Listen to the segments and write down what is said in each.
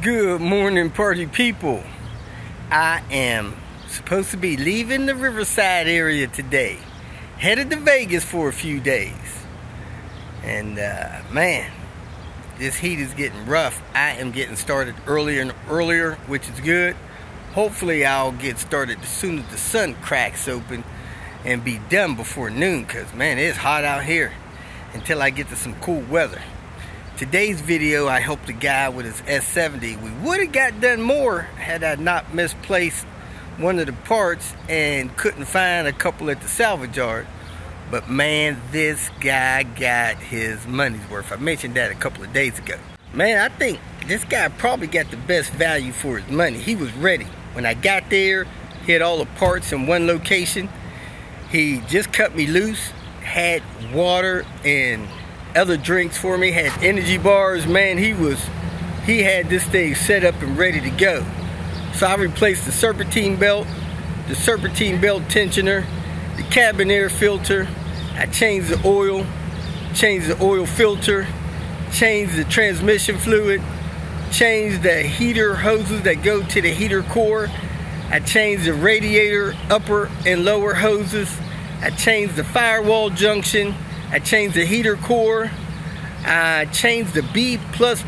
Good morning, party people. I am supposed to be leaving the Riverside area today, headed to Vegas for a few days. And man, this heat is getting rough. I am getting started earlier and earlier, which is good. Hopefully I'll get started as soon as the sun cracks open and be done before noon, because man, it's hot out here until I get to some cool weather. Today's video, I helped a guy with his S70. We would have got done more had I not misplaced one of the parts and couldn't find a couple at the salvage yard. But man, this guy got his money's worth. I mentioned that a couple of days ago. Man, I think this guy probably got the best value for his money. He was ready. When I got there, he had all the parts in one location. He just cut me loose, had water and other drinks for me, had energy bars. Man, he had this thing set up and ready to go. So I replaced the serpentine belt tensioner, the cabin air filter. I changed the oil filter, changed the transmission fluid, changed the heater hoses that go to the heater core. I changed the radiator upper and lower hoses. I changed the firewall junction. I changed the heater core. I changed the B+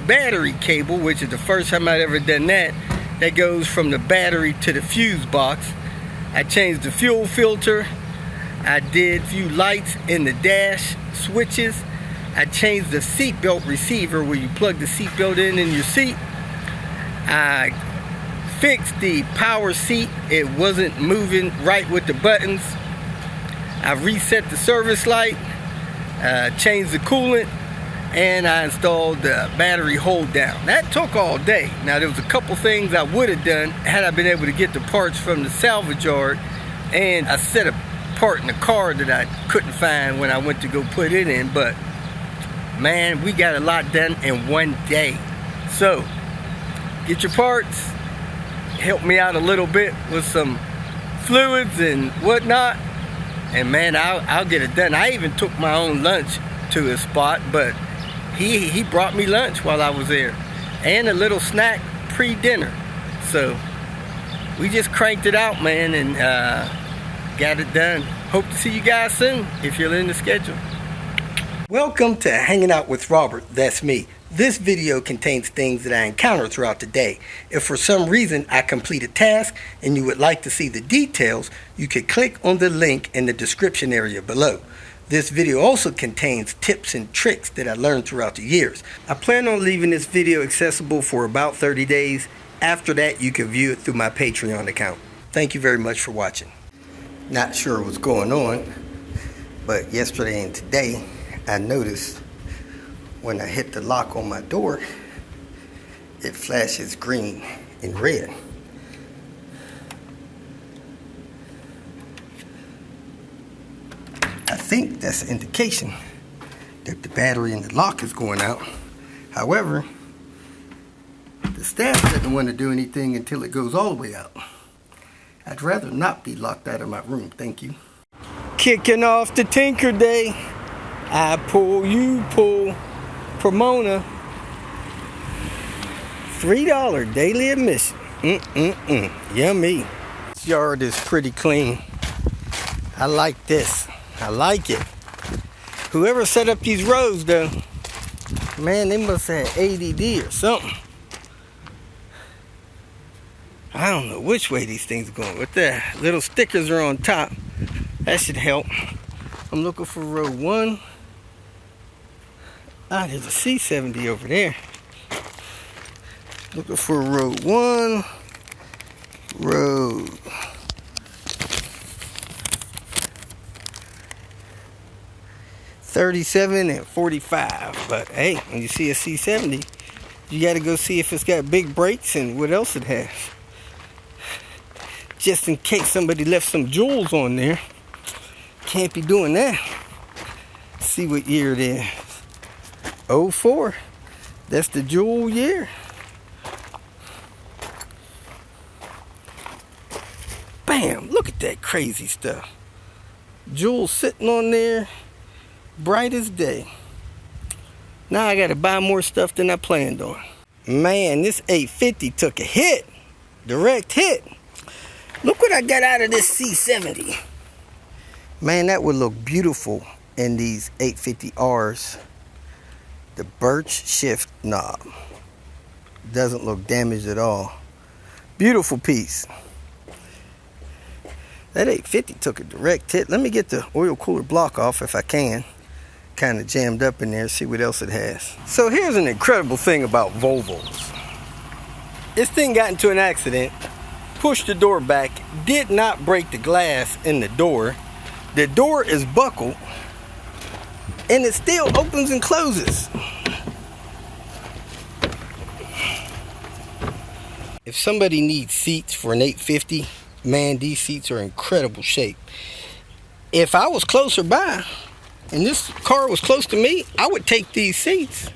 battery cable, which is the first time I'd ever done that. That goes from the battery to the fuse box. I changed the fuel filter. I did a few lights in the dash switches. I changed the seatbelt receiver where you plug the seatbelt in your seat. I fixed the power seat. It wasn't moving right with the buttons. I reset the service light. Changed the coolant, and I installed the battery hold down. That took all day. Now there was a couple things I would have done had I been able to get the parts from the salvage yard, and I set a part in the car that I couldn't find when I went to go put it in. But man, we got a lot done in one day. So get your parts, help me out a little bit with some fluids and whatnot, and man, I'll get it done. I even took my own lunch to his spot, but he brought me lunch while I was there, and a little snack pre-dinner. So we just cranked it out, man, and got it done. Hope to see you guys soon if you're in the schedule. Welcome to Hanging Out with Robert. That's me. This video contains things that I encounter throughout the day. If for some reason I complete a task and you would like to see the details, you could click on the link in the description area below. This video also contains tips and tricks that I learned throughout the years. I plan on leaving this video accessible for about 30 days. After that, you can view it through my Patreon account. Thank you very much for watching. Not sure what's going on, but yesterday and today I noticed when I hit the lock on my door, it flashes green and red. I think that's an indication that the battery in the lock is going out. However, the staff doesn't want to do anything until it goes all the way out. I'd rather not be locked out of my room, thank you. Kicking off the Tinker Day. I pull, you pull. Pomona, $3 daily admission. Yummy. This yard is pretty clean. I like this. I like it. Whoever set up these rows, though, man, they must have ADD or something. I don't know which way these things are going, but the little stickers are on top. That should help. I'm looking for row 1. Ah, there's a C70 over there. Looking for row 1, row 37 and 45. But hey, when you see a C70, you got to go see if it's got big brakes and what else it has. Just in case somebody left some jewels on there. Can't be doing that. See what year it is. 04. That's the jewel year. Bam! Look at that crazy stuff. Jewel sitting on there, bright as day. Now I gotta buy more stuff than I planned on. Man, this 850 took a hit. Direct hit. Look what I got out of this C70. Man, that would look beautiful in these 850Rs. The birch shift knob doesn't look damaged at all. Beautiful piece. That 850 took a direct hit. Let me get the oil cooler block off if I can. Kind of jammed up in there, see what else it has. So here's an incredible thing about Volvos. This thing got into an accident, pushed the door back, did not break the glass in the door. The door is buckled, and it still opens and closes. If somebody needs seats for an 850, man, these seats are in incredible shape. If I was closer by, and this car was close to me, I would take these seats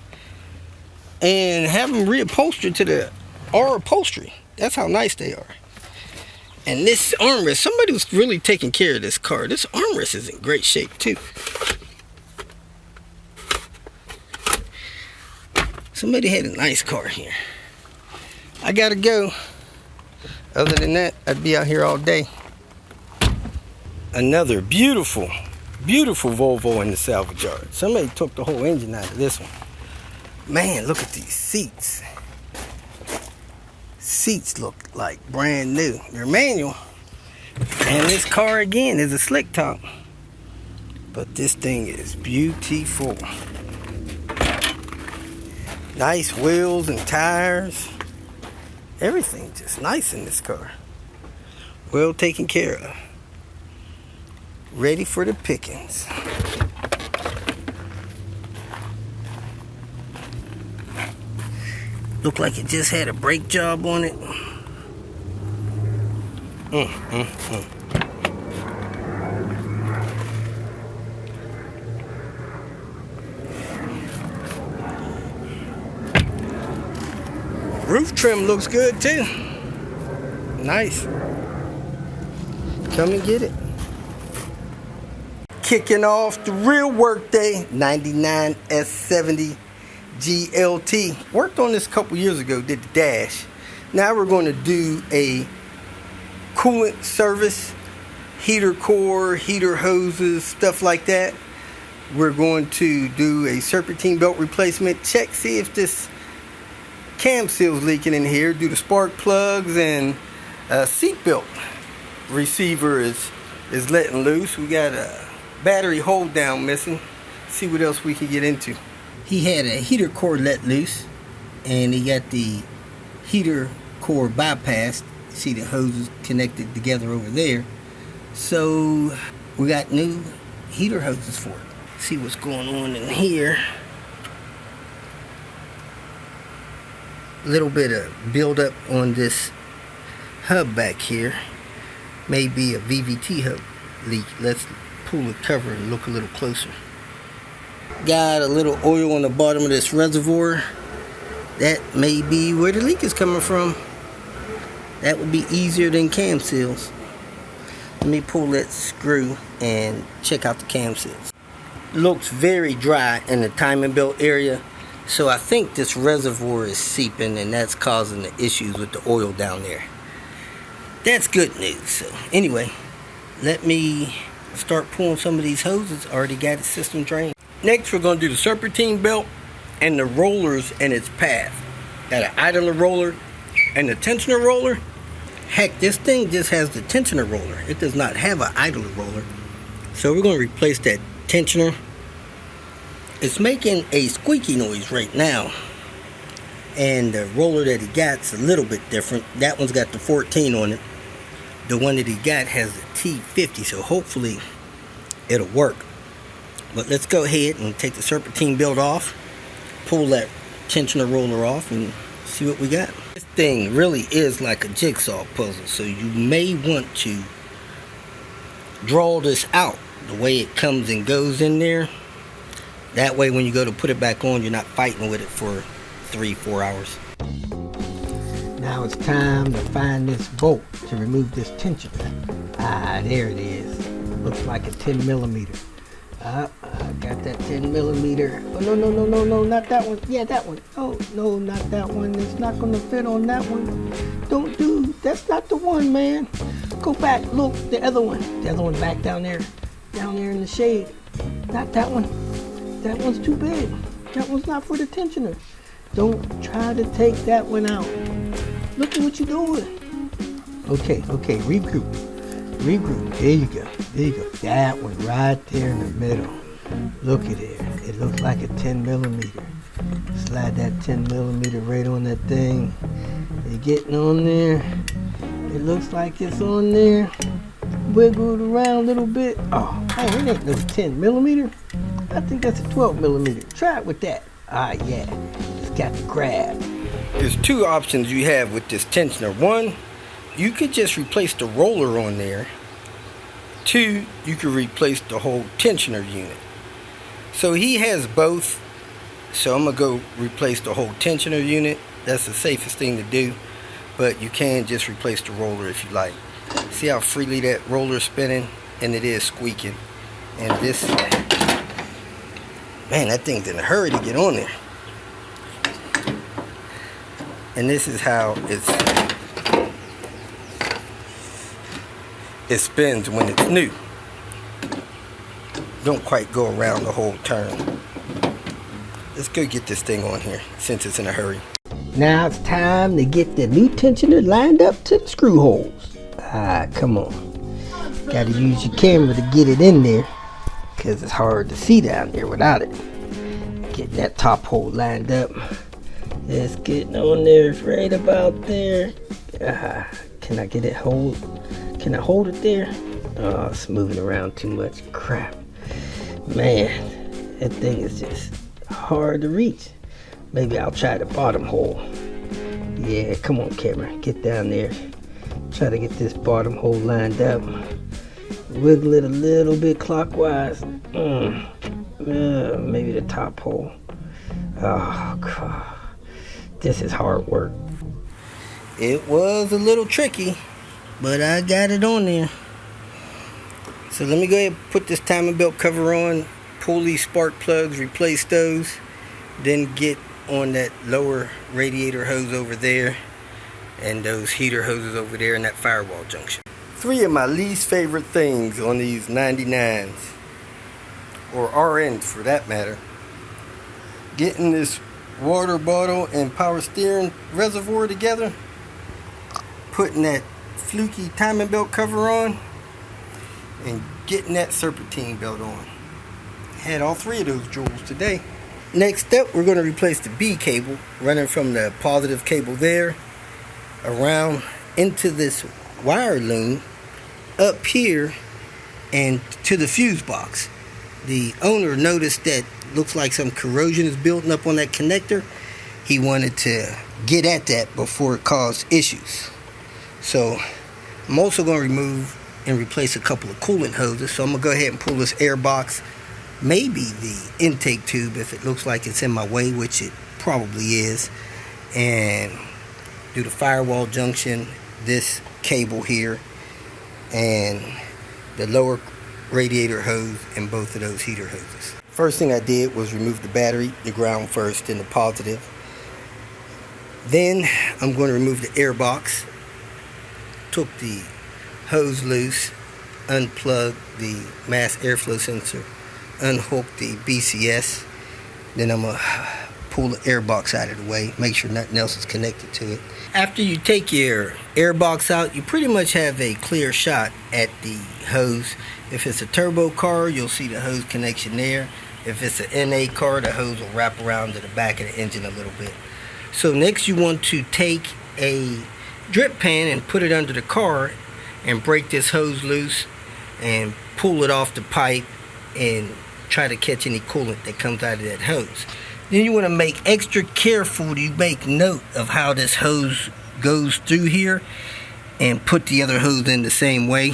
and have them reupholstered to the R upholstery. That's how nice they are. And this armrest, somebody was really taking care of this car. This armrest is in great shape too. Somebody had a nice car here. I gotta go. Other than that, I'd be out here all day. Another beautiful Volvo in the salvage yard. Somebody took the whole engine out of this one. Man, look at these seats. Seats look like brand new. They're manual. And this car again is a slick top. But this thing is beautiful. Nice wheels and tires. Everything just nice in this car. Well taken care of. Ready for the pickings. Looked like it just had a brake job on it. Roof trim looks good too. Nice. Come and get it. Kicking off the real work day, 99 S70 GLT. Worked on this a couple years ago, did the dash. Now we're going to do a coolant service, heater core, heater hoses, stuff like that. We're going to do a serpentine belt replacement, check, see if this cam seal's leaking in here, do the spark plugs, and seat belt receiver is letting loose. We got a battery hold down missing. See what else we can get into. He had a heater core let loose, and he got the heater core bypassed. See the hoses connected together over there. So we got new heater hoses for it. See what's going on in here. A little bit of buildup on this hub back here. Maybe a VVT hub leak. Let's pull the cover and look a little closer. Got a little oil on the bottom of this reservoir. That may be where the leak is coming from. That would be easier than cam seals. Let me pull that screw and check out the cam seals. Looks very dry in the timing belt area. So I think this reservoir is seeping, and that's causing the issues with the oil down there. That's good news. So anyway, let me start pulling some of these hoses. Already got the system drained. Next, we're going to do the serpentine belt and the rollers in its path. Got an idler roller and the tensioner roller. Heck, this thing just has the tensioner roller. It does not have an idler roller. So we're going to replace that tensioner. It's making a squeaky noise right now. And the roller that he got's a little bit different. That one's got the 14 on it. The one that he got has the T50, so hopefully it'll work. But let's go ahead and take the serpentine belt off, pull that tensioner roller off, and see what we got. This thing really is like a jigsaw puzzle, so you may want to draw this out the way it comes and goes in there. That way when you go to put it back on, you're not fighting with it for 3-4 hours. Now it's time to find this bolt to remove this tensioner. Ah, there it is. Looks like a 10 millimeter. Got that 10 millimeter. Oh, no, not that one. Yeah, that one. Oh, no, not that one. It's not gonna fit on that one. Don't do, that's not the one, man. Go back, look, the other one. The other one back down there in the shade. Not that one. That one's too big. That one's not for the tensioner. Don't try to take that one out. Look at what you're doing. Okay, regroup. There you go. That one right there in the middle. Look at it. It looks like a 10 millimeter. Slide that 10 millimeter right on that thing. You're getting on there. It looks like it's on there. Wiggle it around a little bit. Oh, it ain't no 10 millimeter. I think that's a 12 millimeter. Try it with that. Ah, yeah. It's got the grab. There's two options you have with this tensioner. One, you could just replace the roller on there. Two, you could replace the whole tensioner unit. So he has both. So I'm gonna go replace the whole tensioner unit. That's the safest thing to do. But you can just replace the roller if you like. See how freely that roller's spinning? And it is squeaking. And this, man, that thing's in a hurry to get on there. And this is how it spins when it's new. Don't quite go around the whole turn. Let's go get this thing on here since it's in a hurry. Now it's time to get the new tensioner lined up to the screw holes. Ah, come on. Gotta use your camera to get it in there, because it's hard to see down there without it. Get that top hole lined up. It's getting on there, it's right about there. Can I get it hold? Can I hold it there? Oh, it's moving around too much. Crap. Man, that thing is just hard to reach. Maybe I'll try the bottom hole. Yeah, come on, camera. Get down there. Try to get this bottom hole lined up. Wiggle it a little bit clockwise. Maybe the top hole. Oh, God. This is hard work. It was a little tricky, but I got it on there. So let me go ahead and put this timing belt cover on, pull these spark plugs, replace those, then get on that lower radiator hose over there and those heater hoses over there in that firewall junction. Three of my least favorite things on these 99s, or RNs for that matter. Getting this water bottle and power steering reservoir together, putting that fluky timing belt cover on, and getting that serpentine belt on. Had all three of those jewels today. Next up, we're going to replace the B cable running from the positive cable there around into this wire loom up here and to the fuse box. The owner noticed that looks like some corrosion is building up on that connector. He wanted to get at that before it caused issues. So I'm also going to remove and replace a couple of coolant hoses. So I'm going to go ahead and pull this air box, maybe the intake tube if it looks like it's in my way, which it probably is, and do the firewall junction, this cable here, and the lower radiator hose and both of those heater hoses. First thing I did was remove the battery, the ground first, then the positive. Then I'm going to remove the air box. Took the hose loose, unplugged the mass airflow sensor, unhooked the BCS. Then I'm going to pull the air box out of the way, make sure nothing else is connected to it. After you take your air box out, you pretty much have a clear shot at the hose. If it's a turbo car, you'll see the hose connection there. If it's an NA car, the hose will wrap around to the back of the engine a little bit. So next you want to take a drip pan and put it under the car and break this hose loose and pull it off the pipe and try to catch any coolant that comes out of that hose. Then you want to make extra careful to make note of how this hose goes through here and put the other hose in the same way.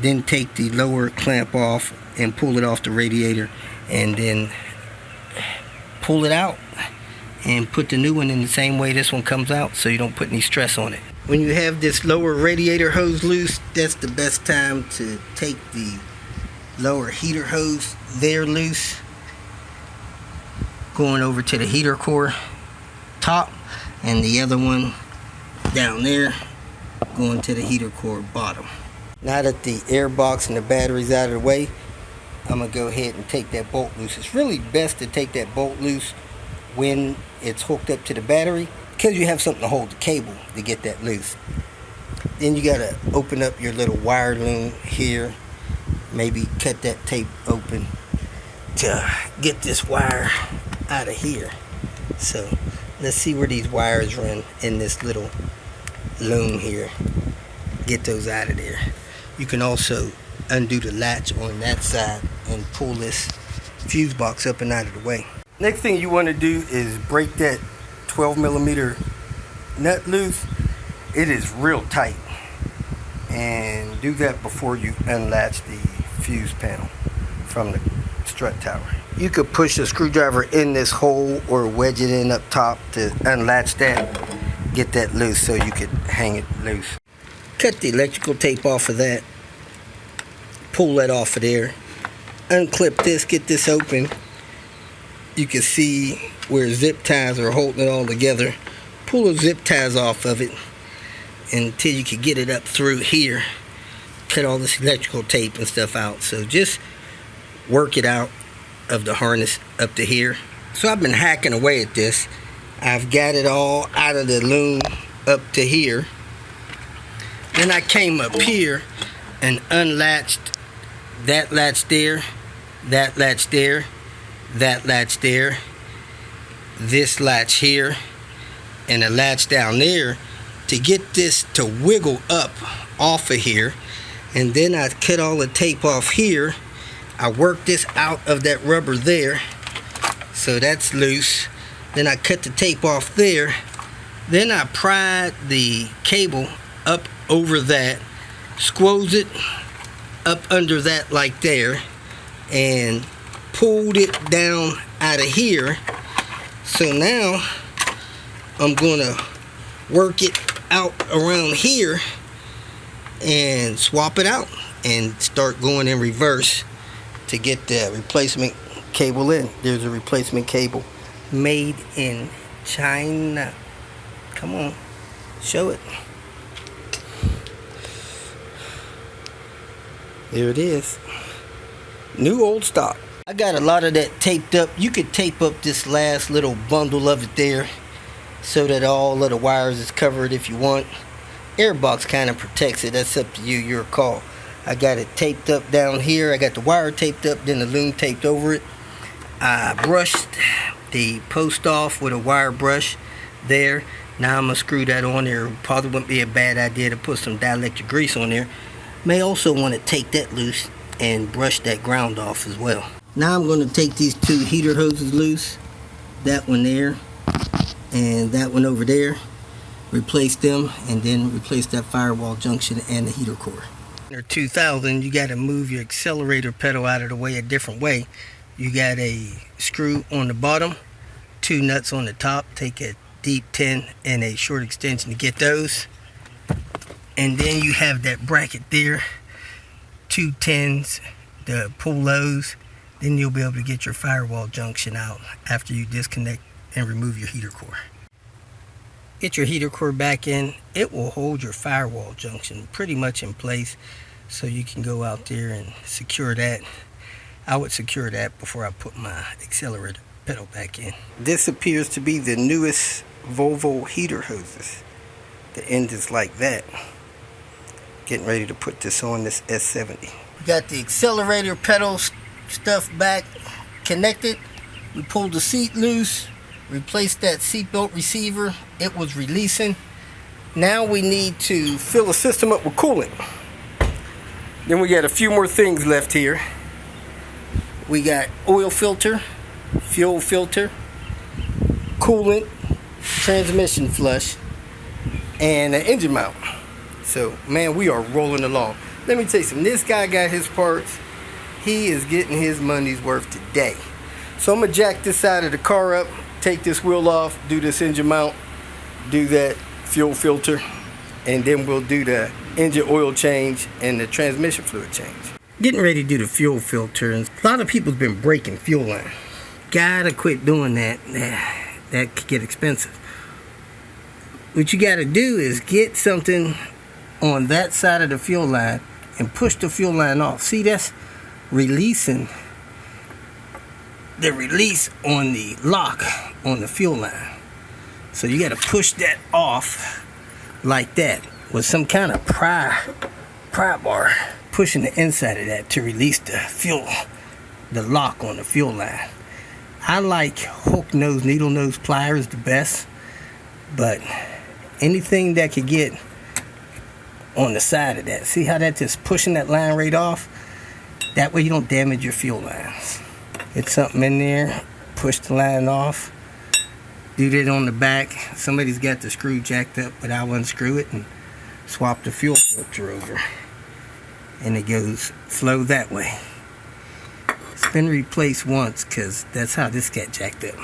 Then take the lower clamp off and pull it off the radiator and then pull it out and put the new one in the same way this one comes out so you don't put any stress on it. When you have this lower radiator hose loose, that's the best time to take the lower heater hose there loose, going over to the heater core top, and the other one down there going to the heater core bottom. Now that the air box and the battery's out of the way, I'm gonna go ahead and take that bolt loose. It's really best to take that bolt loose when it's hooked up to the battery, because you have something to hold the cable to get that loose. Then you gotta open up your little wire loom here, maybe cut that tape open to get this wire out of here. So let's see where these wires run in this little loom here. Get those out of there. You can also undo the latch on that side and pull this fuse box up and out of the way. Next thing you want to do is break that 12mm nut loose. It is real tight, and do that before you unlatch the fuse panel from the strut tower. You could push the screwdriver in this hole or wedge it in up top to unlatch that, get that loose so you could hang it loose. Cut the electrical tape off of that, pull that off of there, unclip this, get this open. You can see where zip ties are holding it all together. Pull the zip ties off of it until you can get it up through here. Cut all this electrical tape and stuff out. So just work it out of the harness up to here. So I've been hacking away at this. I've got it all out of the loom up to here. Then I came up here and unlatched that latch there, that latch there, that latch there, this latch here, and a latch down there to get this to wiggle up off of here. And then I cut all the tape off here. I worked this out of that rubber there, so that's loose. Then I cut the tape off there. Then I pried the cable up over that, squoze it up under that like there, and pulled it down out of here. So now I'm gonna work it out around here and swap it out and start going in reverse to get the replacement cable in. There's a replacement cable made in China. Come on, show it. There it is. New old stock. I got a lot of that taped up. You could tape up this last little bundle of it there so that all of the wires is covered if you want. Airbox kind of protects it. That's up to you, your call. I got it taped up down here. I got the wire taped up, then the loom taped over it. I brushed the post off with a wire brush there. Now I'm going to screw that on there. Probably wouldn't be a bad idea to put some dielectric grease on there. May also want to take that loose and brush that ground off as well. Now I'm going to take these two heater hoses loose. That one there and that one over there. Replace them, and then replace that firewall junction and the heater core. Under 2000, you got to move your accelerator pedal out of the way a different way. You got a screw on the bottom, two nuts on the top. Take a deep 10 and a short extension to get those. And then you have that bracket there, two 10s to pull those. Then you'll be able to get your firewall junction out after you disconnect and remove your heater core. Get your heater core back in. It will hold your firewall junction pretty much in place, so you can go out there and secure that. I would secure that before I put my accelerator pedal back in. This appears to be the newest Volvo heater hoses. The end is like that. Getting ready to put this on this S70. We got the accelerator pedal stuff back connected. We pulled the seat loose, replaced that seatbelt receiver. It was releasing. Now we need to fill the system up with coolant. Then we got a few more things left here. We got oil filter, fuel filter, coolant, transmission flush, and an engine mount. So, man, we are rolling along. Let me tell you something. This guy got his parts. He is getting his money's worth today. So I'm going to jack this side of the car up, take this wheel off, do this engine mount, do that fuel filter, and then we'll do the engine oil change and the transmission fluid change. Getting ready to do the fuel filter, and a lot of people's been breaking fuel line. Gotta quit doing that. That could get expensive. What you gotta do is get something on that side of the fuel line and push the fuel line off. See, that's releasing the release on the lock on the fuel line. So you gotta push that off like that with some kind of pry bar, pushing the inside of that to release the lock on the fuel line. I like hook nose, needle nose pliers the best, but anything that could get on the side of that. See how that's just pushing that line right off? That way you don't damage your fuel lines. Get something in there, push the line off, do that on the back. Somebody's got the screw jacked up, but I unscrew it and swap the fuel filter over. And it goes flow that way. It's been replaced once because that's how this got jacked up.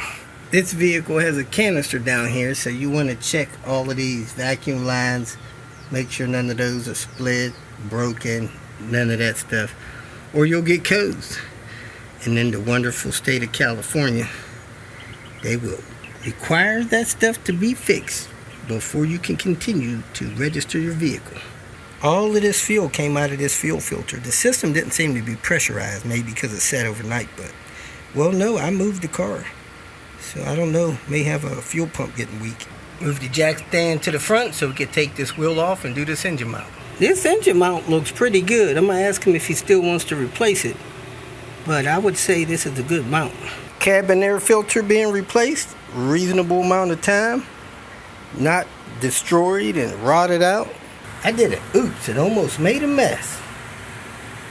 This vehicle has a canister down here, so you want to check all of these vacuum lines, make sure none of those are split, broken, none of that stuff, or you'll get codes. And in the wonderful state of California, they will require that stuff to be fixed before you can continue to register your vehicle. All of this fuel came out of this fuel filter. The system didn't seem to be pressurized, maybe because it sat overnight, but, well, no, I moved the car. So I don't know, may have a fuel pump getting weak. Move the jack stand to the front so we can take this wheel off and do this engine mount. This engine mount looks pretty good. I'm gonna ask him if he still wants to replace it, but I would say this is a good mount. Cabin air filter being replaced, reasonable amount of time, not destroyed and rotted out. I did an oops, it almost made a mess.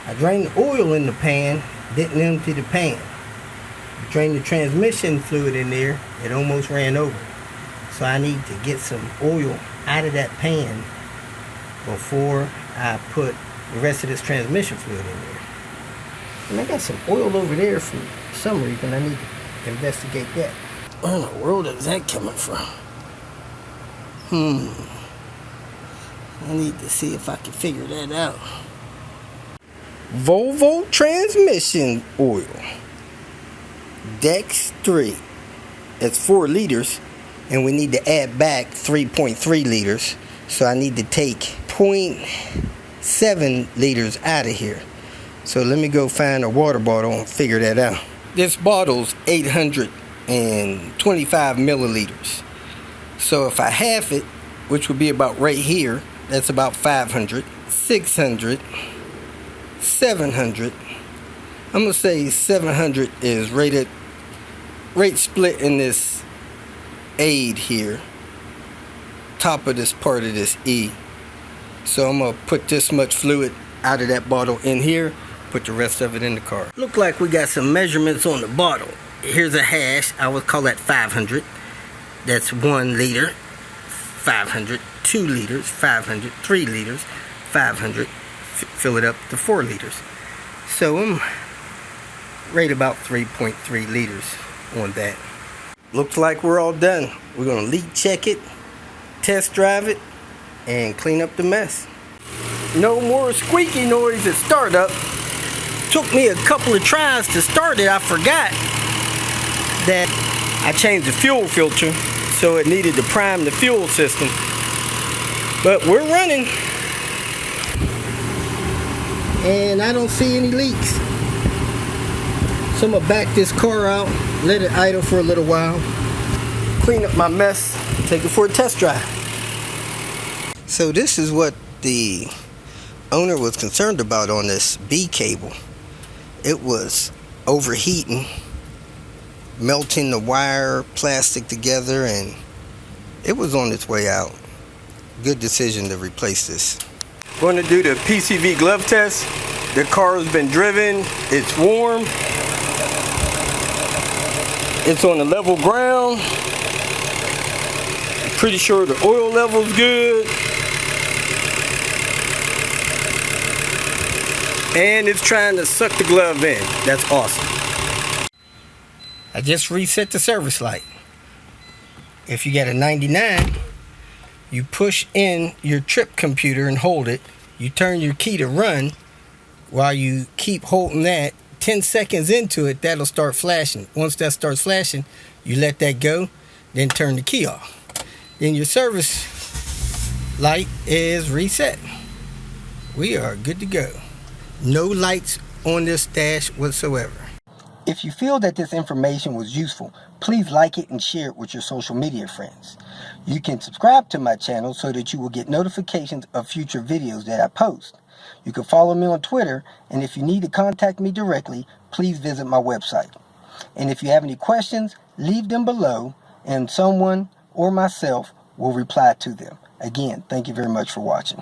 I drained the oil in the pan, didn't empty the pan. Drained the transmission fluid in there, it almost ran over. So I need to get some oil out of that pan before I put the rest of this transmission fluid in there. And I got some oil over there for some reason. I need to investigate that. Where in the world is that coming from? I need to see if I can figure that out. Volvo transmission oil. Dex 3. It's 4 liters, and we need to add back 3.3 liters. So I need to take 0.7 liters out of here. So let me go find a water bottle and figure that out. This bottle's 825 milliliters. So if I half it, which would be about right here, that's about 500, 600, 700. I'm gonna say 700 is right split in this aid here, top of this part of this E. So I'm gonna put this much fluid out of that bottle in here, put the rest of it in the car. Look like we got some measurements on the bottle. Here's a hash, I would call that 500. That's 1 liter, 500, 2 liters, 500, 3 liters, 500, fill it up to 4 liters. So I'm right about 3.3 liters on that. Looks like we're all done. We're gonna leak check it, test drive it, and clean up the mess. No more squeaky noise at startup. Took me a couple of tries to start it. I forgot that I changed the fuel filter, so it needed to prime the fuel system. But we're running. And I don't see any leaks. So I'm gonna back this car out, let it idle for a little while, clean up my mess, take it for a test drive. So this is what the owner was concerned about on this B cable. It was overheating, melting the wire, plastic together, and it was on its way out. Good decision to replace this. Going to do the PCV glove test. The car has been driven, it's warm, it's on the level ground. Pretty sure the oil level's good. And it's trying to suck the glove in. That's awesome. I just reset the service light. If you got a 99, you push in your trip computer and hold it. You turn your key to run, While you keep holding that, 10 seconds into it, that'll start flashing. Once that starts flashing, you let that go, then turn the key off. Then your service light is reset. We are good to go. No lights on this dash whatsoever. If you feel that this information was useful, please like it and share it with your social media friends. You can subscribe to my channel so that you will get notifications of future videos that I post. You can follow me on Twitter, and if you need to contact me directly, please visit my website. And if you have any questions, leave them below, and someone or myself will reply to them. Again, thank you very much for watching.